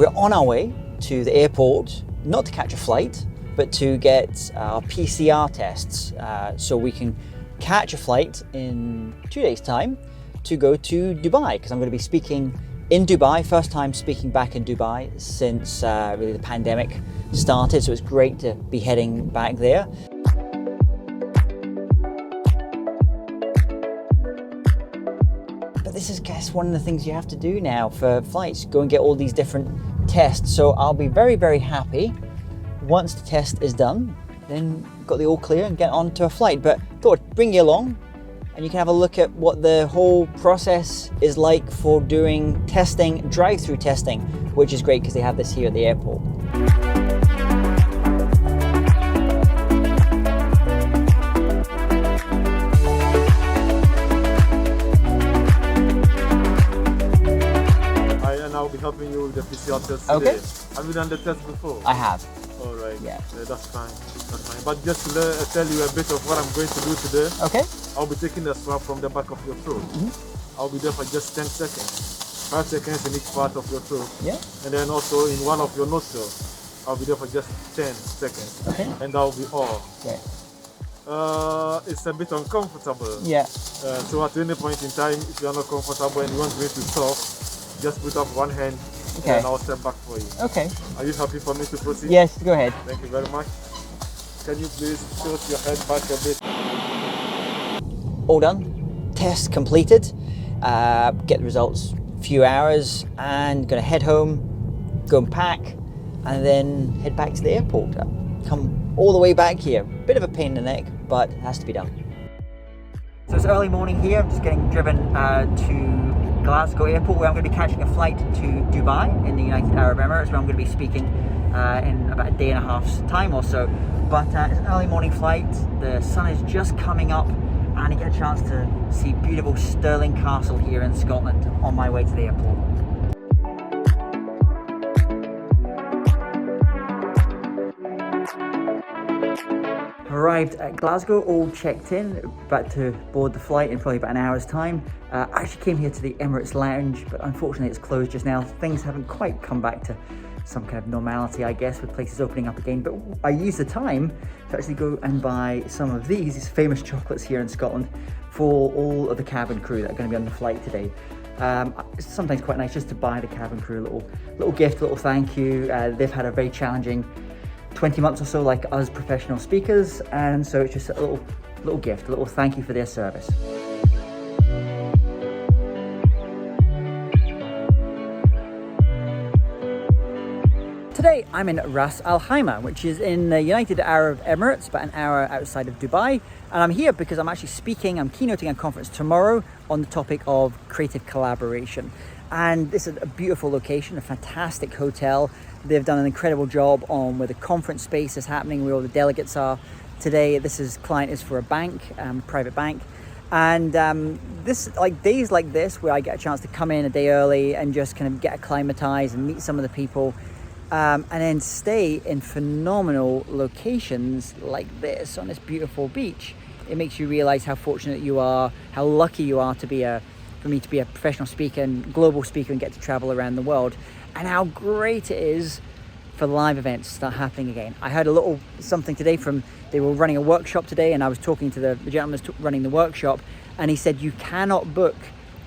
we're on our way to the airport, not to catch a flight, but to get our PCR tests so we can catch a flight in 2 days' time to go to Dubai, because I'm going to be speaking in Dubai, first time speaking back in Dubai since really the pandemic started, so it's great to be heading back there. This is, guess, one of the things you have to do now for flights, go and get all these different tests. So I'll be very, very happy once the test is done, then got the all clear and get on to a flight. But thought I'd bring you along and you can have a look at what the whole process is like for doing testing, drive-through testing, which is great because they have this here at the airport. I'll be helping you with the PCR test today. Okay. Have you done the test before? I have. All right. Yeah. That's fine. That's fine. But just to tell you a bit of what I'm going to do today. Okay. I'll be taking the swab from the back of your throat. I'll be there for just 10 seconds. 5 seconds in each part of your throat. Yeah. And then also in one of your nostrils. I'll be there for just 10 seconds. Okay. And that'll be all. Yeah. It's a bit uncomfortable. Yeah. So at any point in time, if you are not comfortable and you want me to stop, just put up one hand and I'll step back for you. Okay. Are you happy for me to proceed? Yes, go ahead. Thank you very much. Can you please tilt your head back a bit? All done. Test completed. Get the results a few hours and gonna head home, go and pack, and then head back to the airport. Come all the way back here. Bit of a pain in the neck, but it has to be done. So it's early morning here. I'm just getting driven to Glasgow Airport, where I'm going to be catching a flight to Dubai in the United Arab Emirates, where I'm going to be speaking in about a day and a half's time or so. But it's an early morning flight, the sun is just coming up, and I get a chance to see beautiful Stirling Castle here in Scotland on my way to the airport. Arrived at Glasgow, all checked in, about to board the flight in probably about an hour's time. I actually came here to the Emirates Lounge, but unfortunately it's closed just now. Things haven't quite come back to some kind of normality, I guess, with places opening up again. But I used the time to actually go and buy some of these famous chocolates here in Scotland for all of the cabin crew that are going to be on the flight today. It's sometimes quite nice just to buy the cabin crew a little gift, a little thank you. They've had a very challenging 20 months or so like us professional speakers, and so it's just a little gift, a little thank you for their service. Today I'm in Ras Al Khaimah, which is in the United Arab Emirates, about an hour outside of Dubai, and I'm here because I'm actually speaking, I'm keynoting a conference tomorrow on the topic of creative collaboration. And this is a beautiful location, a fantastic hotel. They've done an incredible job on where the conference space is happening, where all the delegates are today. Client is for a bank, private bank. And days like this, where I get a chance to come in a day early and just kind of get acclimatized and meet some of the people, and then stay in phenomenal locations like this on this beautiful beach. It makes you realize how fortunate you are, how lucky you are to be for me to be a professional speaker and global speaker and get to travel around the world, and how great it is for live events to start happening again. I heard a little something today they were running a workshop today, and I was talking to the gentleman who's running the workshop, and he said you cannot book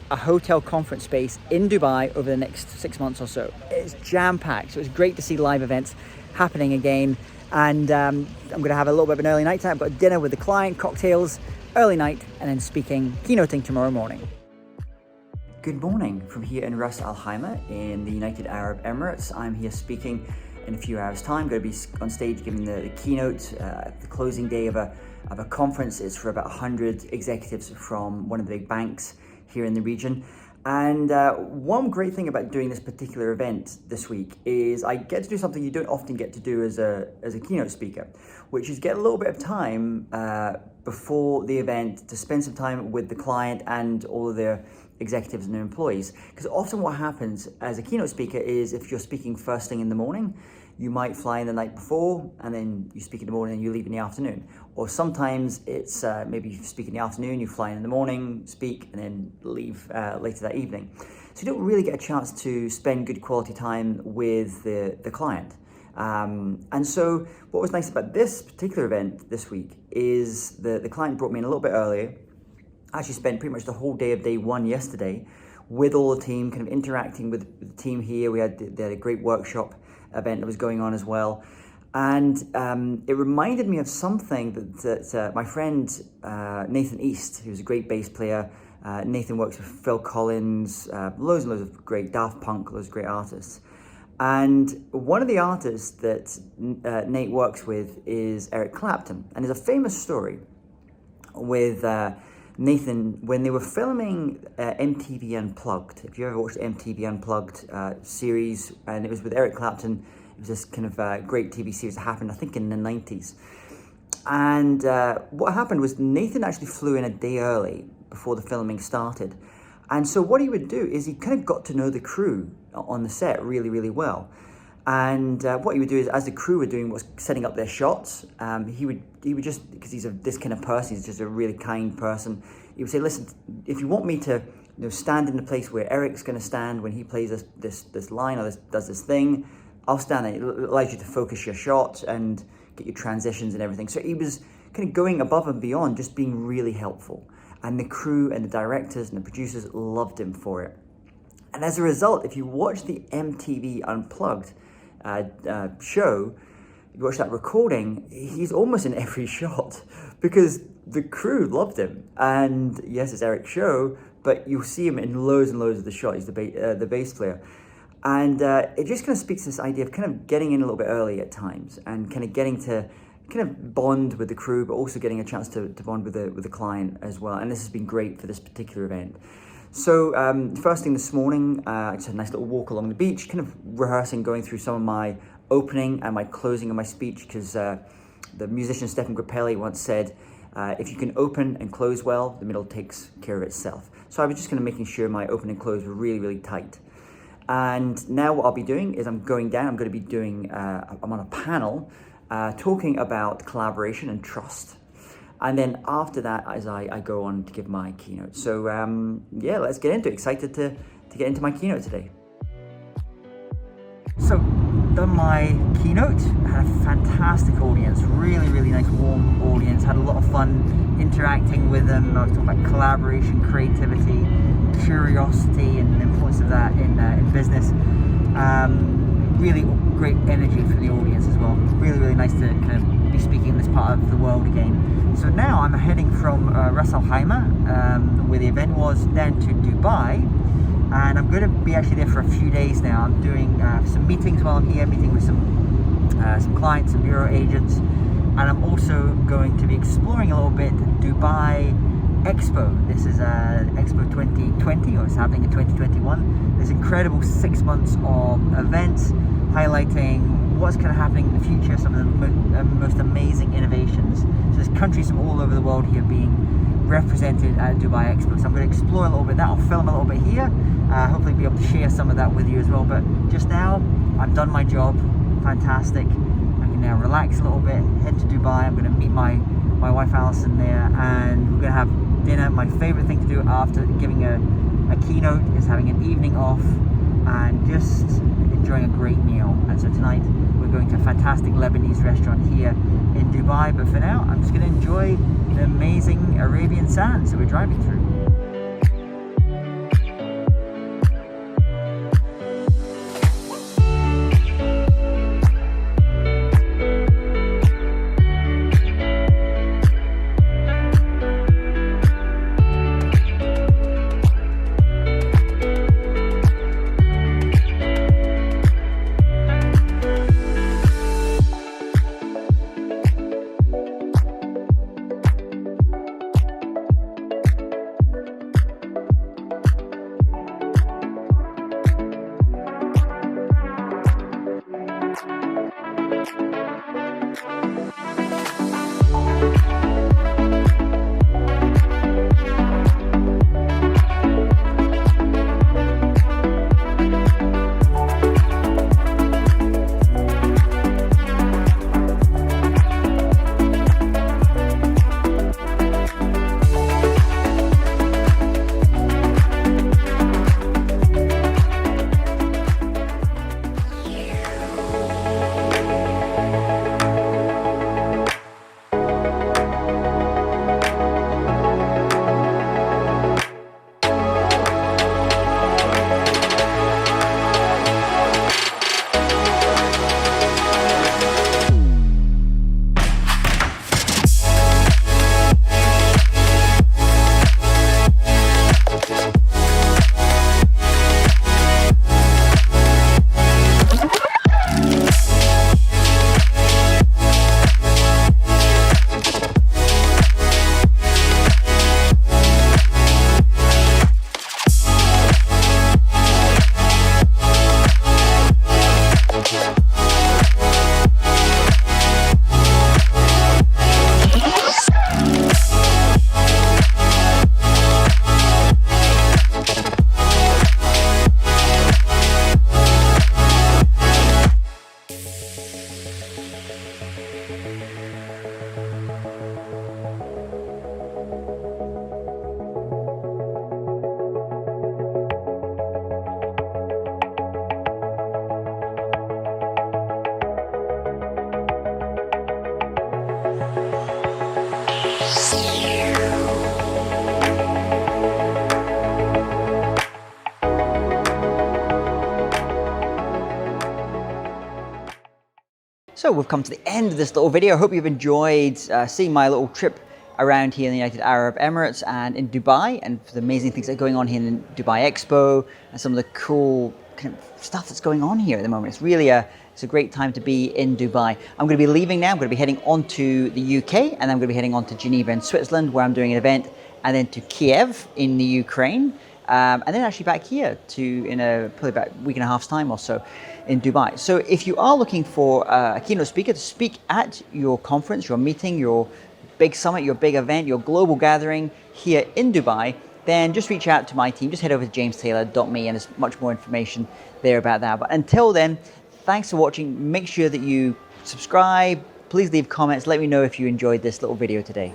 a hotel conference space in Dubai over the next 6 months or so. It's jam-packed, so it's great to see live events happening again. And I'm going to have a little bit of an early night time. I've got dinner with the client, cocktails, early night, and then keynoting tomorrow morning. Good morning from here in Ras Al Khaimah in the United Arab Emirates. I'm here speaking in a few hours' time. I'm going to be on stage giving the keynote, the closing day of a conference. It's for about 100 executives from one of the big banks here in the region. And one great thing about doing this particular event this week is I get to do something you don't often get to do as a keynote speaker, which is get a little bit of time before the event to spend some time with the client and all of their executives and their employees. Because often what happens as a keynote speaker is if you're speaking first thing in the morning, you might fly in the night before and then you speak in the morning and you leave in the afternoon. Or sometimes it's maybe you speak in the afternoon, you fly in the morning, speak, and then leave later that evening. So you don't really get a chance to spend good quality time with the client. And so what was nice about this particular event this week is the client brought me in a little bit earlier. I actually spent pretty much the whole day of day one yesterday with all the team, kind of interacting with the team here. They had a great workshop event that was going on as well. And it reminded me of something that my friend Nathan East, who's a great bass player. Nathan works with Phil Collins, loads and loads of great Daft Punk, loads of great artists. And one of the artists that Nate works with is Eric Clapton. And there's a famous story with Nathan when they were filming MTV Unplugged. If you ever watched the MTV Unplugged series, and it was with Eric Clapton, it was this kind of great TV series that happened, I think, in the 90s. And what happened was Nathan actually flew in a day early before the filming started. And so what he would do is he kind of got to know the crew on the set really, really well. And what he would do is, as the crew were doing was setting up their shots, he would just, because he's this kind of person, he's just a really kind person, he would say, listen, if you want me to stand in the place where Eric's going to stand when he plays this line or does this thing, I'll stand there. It allows you to focus your shot and get your transitions and everything. So he was kind of going above and beyond, just being really helpful. And the crew and the directors and the producers loved him for it. And as a result, if you watch the MTV Unplugged show, you watch that recording, he's almost in every shot because the crew loved him. And yes, it's Eric's show, but you'll see him in loads and loads of the shots. He's the bass player. And it just kind of speaks to this idea of kind of getting in a little bit early at times and kind of getting to kind of bond with the crew, but also getting a chance to bond with the client as well. And this has been great for this particular event. So first thing this morning, I just had a nice little walk along the beach, kind of rehearsing, going through some of my opening and my closing of my speech, because the musician Stefan Grappelli once said, if you can open and close well, the middle takes care of itself. So I was just kind of making sure my open and close were really, really tight. And now what I'll be doing is I'm going to be doing, I'm on a panel talking about collaboration and trust. And then after that, as I go on to give my keynote. So yeah, let's get into it. Excited to get into my keynote today. So, done my keynote, had a fantastic audience, really, really nice, warm audience, had a lot of fun interacting with them. I was talking about collaboration, creativity, curiosity, and the importance of that in business. Really great energy from the audience as well. Really, really nice to kind of be speaking in this part of the world again. So now I'm heading from Ras Al Khaimah, where the event was, down to Dubai. And I'm going to be actually there for a few days now. I'm doing some meetings while I'm here, meeting with some clients and bureau agents. And I'm also going to be exploring a little bit Dubai Expo. This is Expo 2020, or it's happening in 2021. There's incredible 6 months of events highlighting what's kind of happening in the future, some of the most amazing innovations. So there's countries from all over the world here being represented at Dubai Expo. So I'm going to explore a little bit of that. I'll film a little bit here, hopefully be able to share some of that with you as well. But just now, I've done my job, fantastic. I can now relax a little bit, head to Dubai. I'm going to meet my wife Alison there, and we're going to have dinner. My favorite thing to do after giving a keynote is having an evening off and just enjoying a great meal. And so tonight we're going to a fantastic Lebanese restaurant here in Dubai, but for now I'm just going to enjoy the amazing Arabian sands that we're driving through. So we've come to the end of this little video. I hope you've enjoyed seeing my little trip around here in the United Arab Emirates and in Dubai, and the amazing things that are going on here in Dubai Expo and some of the cool kind of stuff that's going on here at the moment. It's really it's a great time to be in Dubai. I'm going to be leaving now. I'm going to be heading on to the UK, and then I'm going to be heading on to Geneva in Switzerland, where I'm doing an event, and then to Kiev in the Ukraine, and then actually back here in probably about a week and a half's time or so in Dubai. So if you are looking for a keynote speaker to speak at your conference, your meeting, your big summit, your big event, your global gathering here in Dubai, then just reach out to my team. Just head over to jamestaylor.me, and there's much more information there about that. But until then, thanks for watching. Make sure that you subscribe. Please leave comments. Let me know if you enjoyed this little video today.